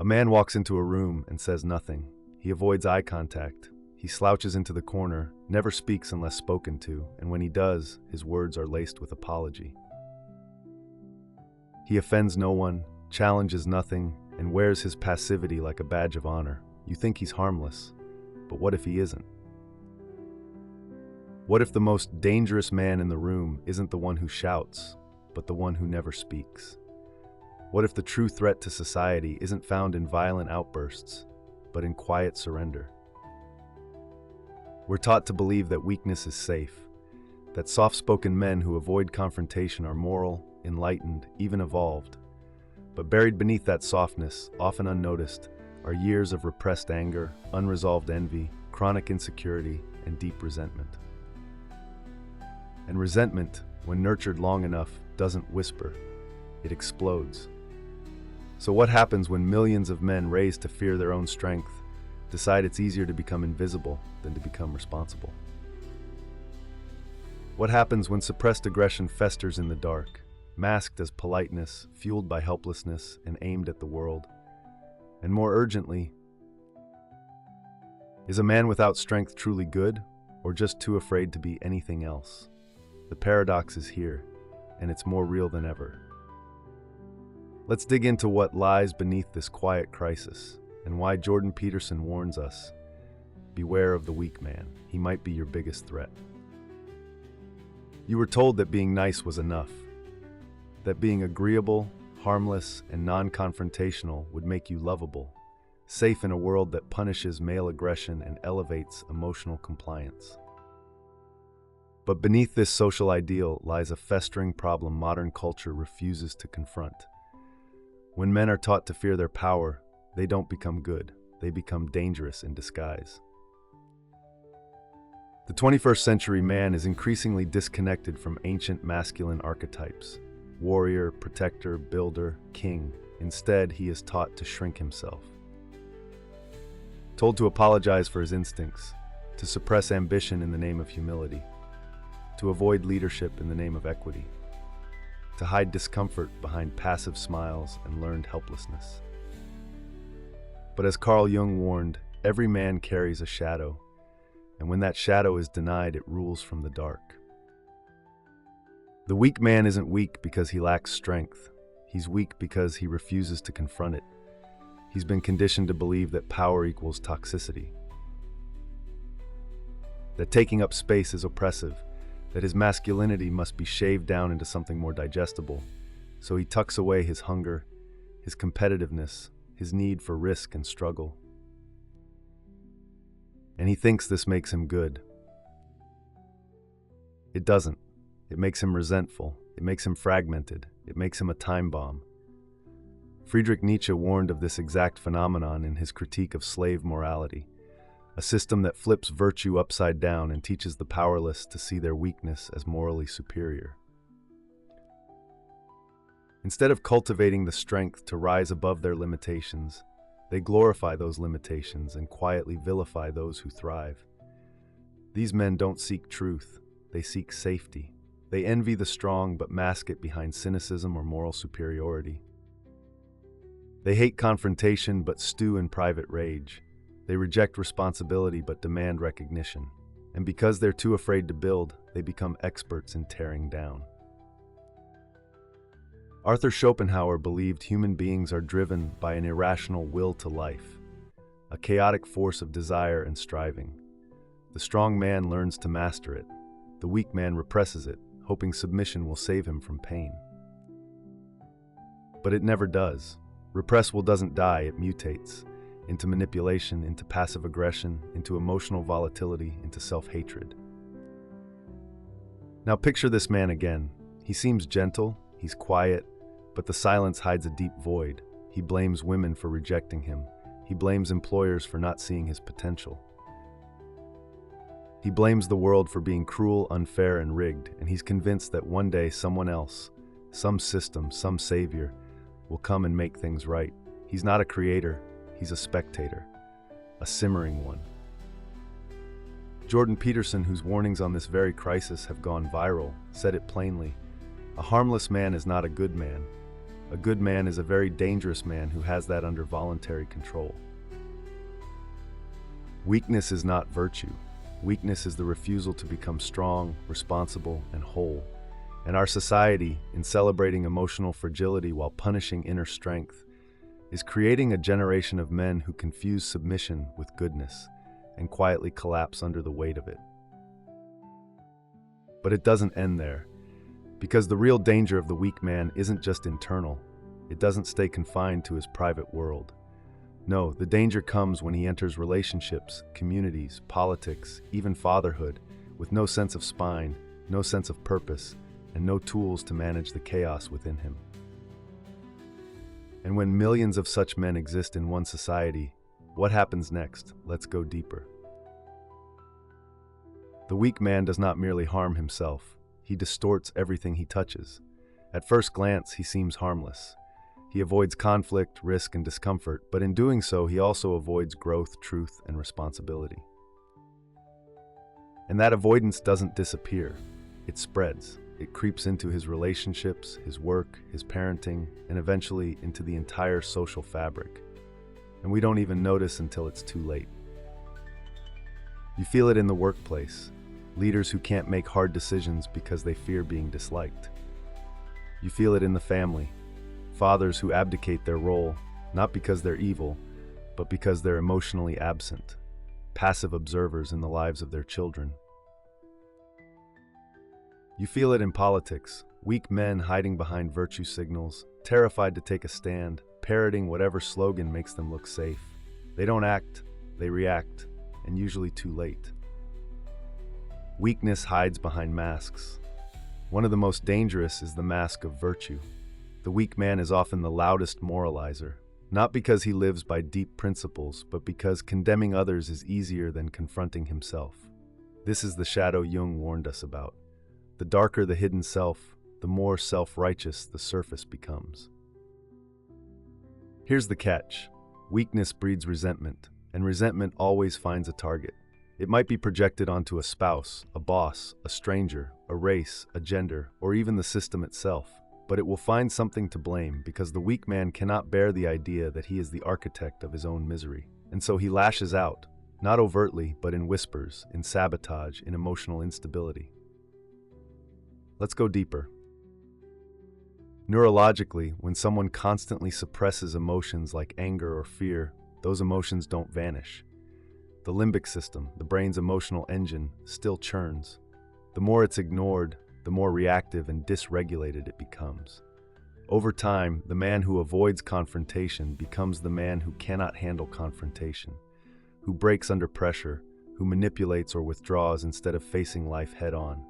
A man walks into a room and says nothing. He avoids eye contact. He slouches into the corner, never speaks unless spoken to, and when he does, his words are laced with apology. He offends no one, challenges nothing, and wears his passivity like a badge of honor. You think he's harmless, but what if he isn't? What if the most dangerous man in the room isn't the one who shouts, but the one who never speaks? What if the true threat to society isn't found in violent outbursts, but in quiet surrender? We're taught to believe that weakness is safe, that soft-spoken men who avoid confrontation are moral, enlightened, even evolved. But buried beneath that softness, often unnoticed, are years of repressed anger, unresolved envy, chronic insecurity, and deep resentment. And resentment, when nurtured long enough, doesn't whisper, it explodes. So what happens when millions of men raised to fear their own strength decide it's easier to become invisible than to become responsible? What happens when suppressed aggression festers in the dark, masked as politeness, fueled by helplessness, and aimed at the world? And more urgently, is a man without strength truly good, or just too afraid to be anything else? The paradox is here, and it's more real than ever. Let's dig into what lies beneath this quiet crisis, and why Jordan Peterson warns us, beware of the weak man. He might be your biggest threat. You were told that being nice was enough, that being agreeable, harmless, and non-confrontational would make you lovable, safe in a world that punishes male aggression and elevates emotional compliance. But beneath this social ideal lies a festering problem modern culture refuses to confront. When men are taught to fear their power, they don't become good, they become dangerous in disguise. The 21st century man is increasingly disconnected from ancient masculine archetypes: warrior, protector, builder, king. Instead, he is taught to shrink himself. Told to apologize for his instincts, to suppress ambition in the name of humility, to avoid leadership in the name of equity, to hide discomfort behind passive smiles and learned helplessness. But as Carl Jung warned, every man carries a shadow, and when that shadow is denied, it rules from the dark. The weak man isn't weak because he lacks strength. He's weak because he refuses to confront it. He's been conditioned to believe that power equals toxicity, that taking up space is oppressive, that his masculinity must be shaved down into something more digestible. So he tucks away his hunger, his competitiveness, his need for risk and struggle. And he thinks this makes him good. It doesn't. It makes him resentful. It makes him fragmented. It makes him a time bomb. Friedrich Nietzsche warned of this exact phenomenon in his critique of slave morality, a system that flips virtue upside down and teaches the powerless to see their weakness as morally superior. Instead of cultivating the strength to rise above their limitations, they glorify those limitations and quietly vilify those who thrive. These men don't seek truth, they seek safety. They envy the strong but mask it behind cynicism or moral superiority. They hate confrontation but stew in private rage. They reject responsibility but demand recognition. And because they're too afraid to build, they become experts in tearing down. Arthur Schopenhauer believed human beings are driven by an irrational will to life, a chaotic force of desire and striving. The strong man learns to master it. The weak man represses it, hoping submission will save him from pain. But it never does. Repressed will doesn't die, it mutates into manipulation, into passive aggression, into emotional volatility, into self-hatred. Now picture this man again. He seems gentle, he's quiet, but the silence hides a deep void. He blames women for rejecting him. He blames employers for not seeing his potential. He blames the world for being cruel, unfair, and rigged, and he's convinced that one day someone else, some system, some savior, will come and make things right. He's not a creator, he's a spectator, a simmering one. Jordan Peterson, whose warnings on this very crisis have gone viral, said it plainly: a harmless man is not a good man. A good man is a very dangerous man who has that under voluntary control. Weakness is not virtue. Weakness is the refusal to become strong, responsible, and whole. And our society, in celebrating emotional fragility while punishing inner strength, is creating a generation of men who confuse submission with goodness and quietly collapse under the weight of it. But it doesn't end there, because the real danger of the weak man isn't just internal. It doesn't stay confined to his private world. No, the danger comes when he enters relationships, communities, politics, even fatherhood, with no sense of spine, no sense of purpose, and no tools to manage the chaos within him. And when millions of such men exist in one society, what happens next? Let's go deeper. The weak man does not merely harm himself, he distorts everything he touches. At first glance, he seems harmless. He avoids conflict, risk, and discomfort, but in doing so, he also avoids growth, truth, and responsibility. And that avoidance doesn't disappear, it spreads. It creeps into his relationships, his work, his parenting, and eventually into the entire social fabric. And we don't even notice until it's too late. You feel it in the workplace. Leaders who can't make hard decisions because they fear being disliked. You feel it in the family. Fathers who abdicate their role, not because they're evil, but because they're emotionally absent, passive observers in the lives of their children. You feel it in politics, weak men hiding behind virtue signals, terrified to take a stand, parroting whatever slogan makes them look safe. They don't act, they react, and usually too late. Weakness hides behind masks. One of the most dangerous is the mask of virtue. The weak man is often the loudest moralizer, not because he lives by deep principles, but because condemning others is easier than confronting himself. This is the shadow Jung warned us about. The darker the hidden self, the more self-righteous the surface becomes. Here's the catch. Weakness breeds resentment, and resentment always finds a target. It might be projected onto a spouse, a boss, a stranger, a race, a gender, or even the system itself. But it will find something to blame because the weak man cannot bear the idea that he is the architect of his own misery. And so he lashes out, not overtly, but in whispers, in sabotage, in emotional instability. Let's go deeper. Neurologically, when someone constantly suppresses emotions like anger or fear, those emotions don't vanish. The limbic system, the brain's emotional engine, still churns. The more it's ignored, the more reactive and dysregulated it becomes. Over time, the man who avoids confrontation becomes the man who cannot handle confrontation, who breaks under pressure, who manipulates or withdraws instead of facing life head-on.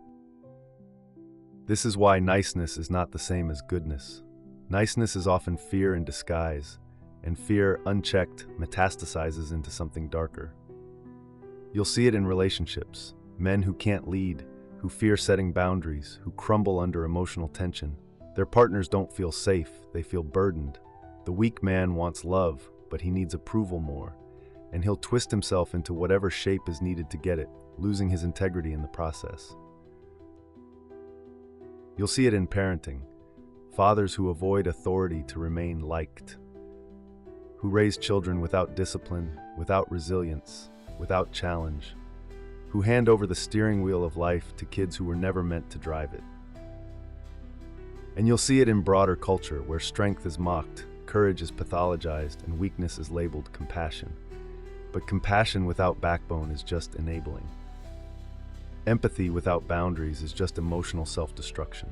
This is why niceness is not the same as goodness. Niceness is often fear in disguise, and fear, unchecked, metastasizes into something darker. You'll see it in relationships. Men who can't lead, who fear setting boundaries, who crumble under emotional tension. Their partners don't feel safe, they feel burdened. The weak man wants love, but he needs approval more, and he'll twist himself into whatever shape is needed to get it, losing his integrity in the process. You'll see it in parenting. Fathers who avoid authority to remain liked, who raise children without discipline, without resilience, without challenge, who hand over the steering wheel of life to kids who were never meant to drive it. And you'll see it in broader culture where strength is mocked, courage is pathologized, and weakness is labeled compassion. But compassion without backbone is just enabling. Empathy without boundaries is just emotional self-destruction.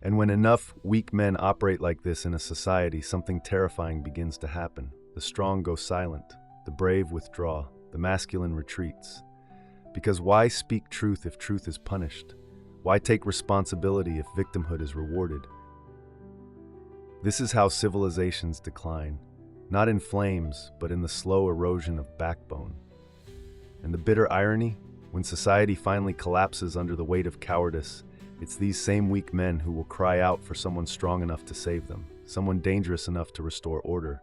And when enough weak men operate like this in a society, something terrifying begins to happen. The strong go silent, the brave withdraw, the masculine retreats. Because why speak truth if truth is punished? Why take responsibility if victimhood is rewarded? This is how civilizations decline, not in flames, but in the slow erosion of backbone. And the bitter irony, when society finally collapses under the weight of cowardice, it's these same weak men who will cry out for someone strong enough to save them, someone dangerous enough to restore order.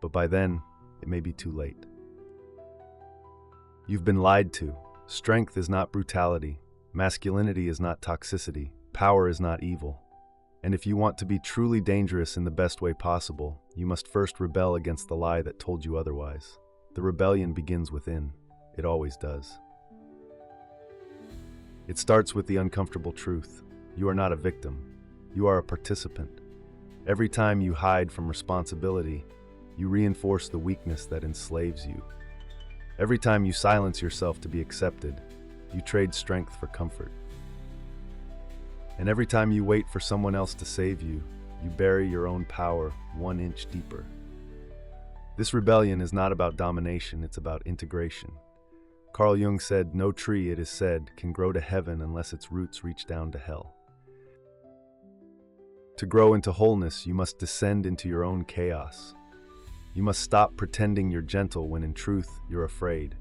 But by then, it may be too late. You've been lied to. Strength is not brutality. Masculinity is not toxicity. Power is not evil. And if you want to be truly dangerous in the best way possible, you must first rebel against the lie that told you otherwise. The rebellion begins within. It always does. It starts with the uncomfortable truth. You are not a victim. You are a participant. Every time you hide from responsibility, you reinforce the weakness that enslaves you. Every time you silence yourself to be accepted, you trade strength for comfort. And every time you wait for someone else to save you, you bury your own power 1 inch deeper. This rebellion is not about domination, it's about integration. Carl Jung said, "No tree, it is said, can grow to heaven unless its roots reach down to hell." To grow into wholeness, you must descend into your own chaos. You must stop pretending you're gentle when in truth you're afraid.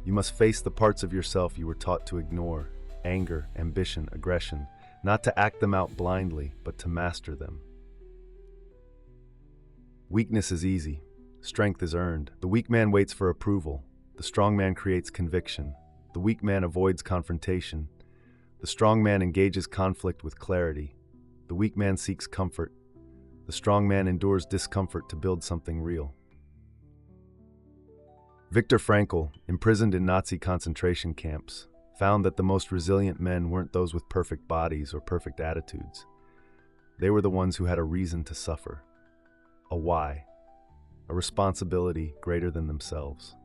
You must face the parts of yourself you were taught to ignore: anger, ambition, aggression, not to act them out blindly, but to master them. Weakness is easy. Strength is earned. The weak man waits for approval. The strong man creates conviction. The weak man avoids confrontation. The strong man engages conflict with clarity. The weak man seeks comfort. The strong man endures discomfort to build something real. Viktor Frankl, imprisoned in Nazi concentration camps, found that the most resilient men weren't those with perfect bodies or perfect attitudes. They were the ones who had a reason to suffer. A why. A responsibility greater than themselves.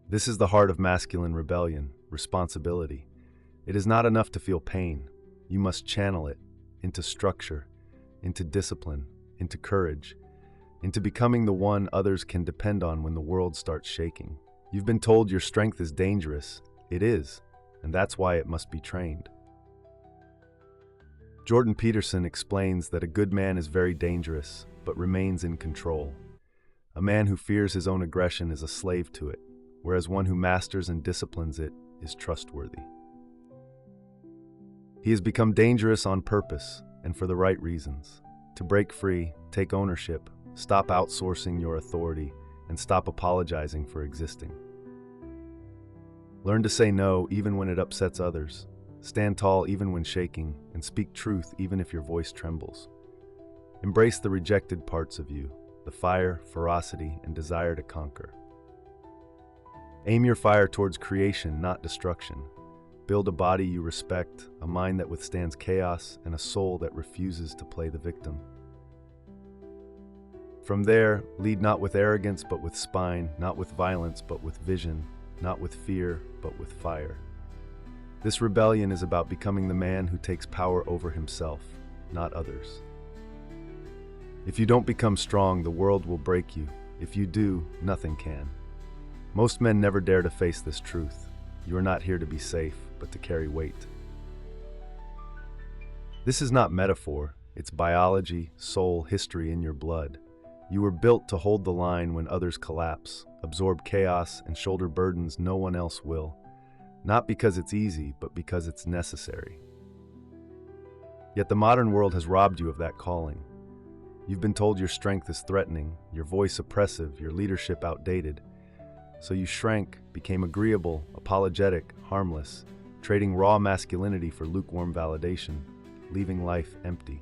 This is the heart of masculine rebellion: responsibility. It is not enough to feel pain. You must channel it into structure, into discipline, into courage, into becoming the one others can depend on when the world starts shaking. You've been told your strength is dangerous. It is, and that's why it must be trained. Jordan Peterson explains that a good man is very dangerous, but remains in control. A man who fears his own aggression is a slave to it, whereas one who masters and disciplines it is trustworthy. He has become dangerous on purpose and for the right reasons: to break free, take ownership, stop outsourcing your authority, and stop apologizing for existing. Learn to say no even when it upsets others. Stand tall even when shaking, and speak truth even if your voice trembles. Embrace the rejected parts of you: the fire, ferocity, and desire to conquer. Aim your fire towards creation, not destruction. Build a body you respect, a mind that withstands chaos, and a soul that refuses to play the victim. From there, lead not with arrogance but with spine, not with violence but with vision, not with fear but with fire. This rebellion is about becoming the man who takes power over himself, not others. If you don't become strong, the world will break you. If you do, nothing can. Most men never dare to face this truth. You are not here to be safe, but to carry weight. This is not metaphor. It's biology, soul, history in your blood. You were built to hold the line when others collapse, absorb chaos, and shoulder burdens no one else will. Not because it's easy, but because it's necessary. Yet the modern world has robbed you of that calling. You've been told your strength is threatening, your voice oppressive, your leadership outdated. So you shrank, became agreeable, apologetic, harmless, trading raw masculinity for lukewarm validation, leaving life empty.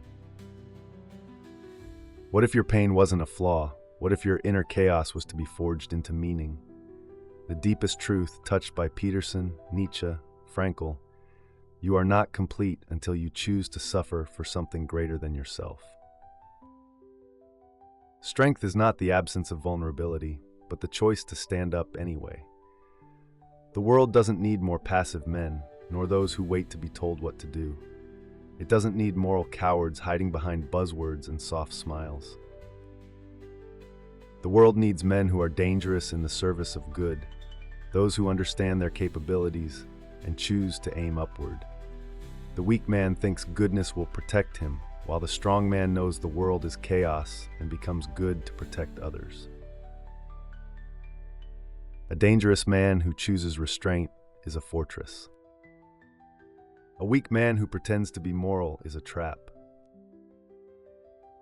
What if your pain wasn't a flaw? What if your inner chaos was to be forged into meaning? The deepest truth touched by Peterson, Nietzsche, Frankl: you are not complete until you choose to suffer for something greater than yourself. Strength is not the absence of vulnerability, but the choice to stand up anyway. The world doesn't need more passive men, nor those who wait to be told what to do. It doesn't need moral cowards hiding behind buzzwords and soft smiles. The world needs men who are dangerous in the service of good, those who understand their capabilities and choose to aim upward. The weak man thinks goodness will protect him, while the strong man knows the world is chaos and becomes good to protect others. A dangerous man who chooses restraint is a fortress. A weak man who pretends to be moral is a trap.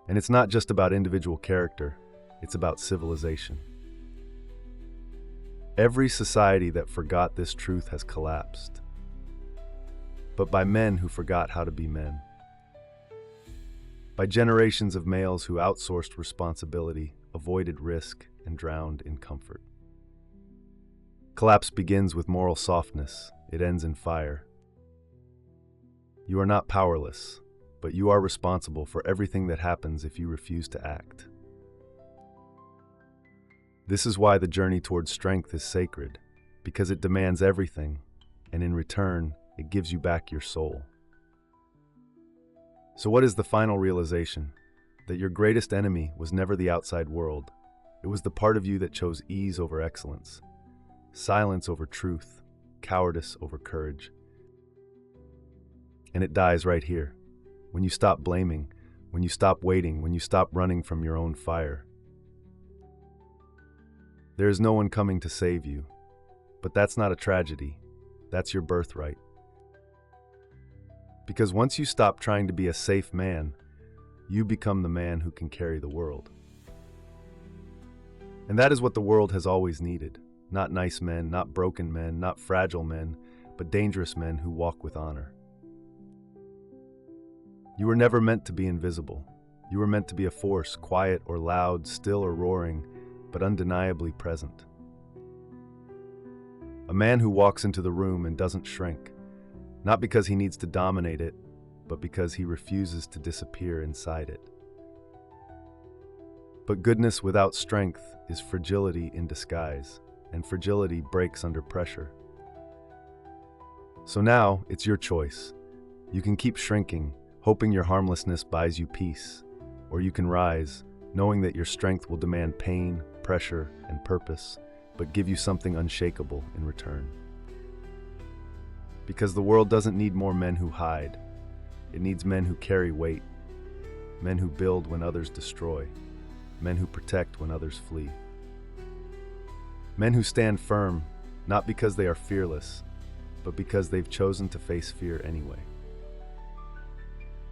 And it's not just about individual character, it's about civilization. Every society that forgot this truth has collapsed, but by men who forgot how to be men. by generations of males who outsourced responsibility, avoided risk, and drowned in comfort. Collapse begins with moral softness. It ends in fire. You are not powerless, but you are responsible for everything that happens if you refuse to act. This is why the journey towards strength is sacred, because it demands everything, and in return, it gives you back your soul. So what is the final realization? That your greatest enemy was never the outside world. It was the part of you that chose ease over excellence, silence over truth, cowardice over courage. And it dies right here. When you stop blaming, when you stop waiting, when you stop running from your own fire. There is no one coming to save you, but that's not a tragedy. That's your birthright. Because once you stop trying to be a safe man, you become the man who can carry the world. And that is what the world has always needed. Not nice men, not broken men, not fragile men, but dangerous men who walk with honor. You were never meant to be invisible. You were meant to be a force, quiet or loud, still or roaring, but undeniably present. A man who walks into the room and doesn't shrink, not because he needs to dominate it, but because he refuses to disappear inside it. But goodness without strength is fragility in disguise, and fragility breaks under pressure. So now, it's your choice. You can keep shrinking, hoping your harmlessness buys you peace, or you can rise, knowing that your strength will demand pain, pressure, and purpose, but give you something unshakable in return. Because the world doesn't need more men who hide. It needs men who carry weight, men who build when others destroy, men who protect when others flee. Men who stand firm, not because they are fearless, but because they've chosen to face fear anyway.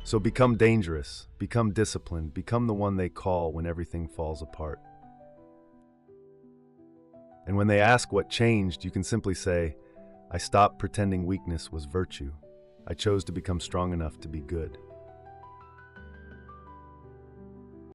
So become dangerous, become disciplined, become the one they call when everything falls apart. And when they ask what changed, you can simply say, I stopped pretending weakness was virtue. I chose to become strong enough to be good.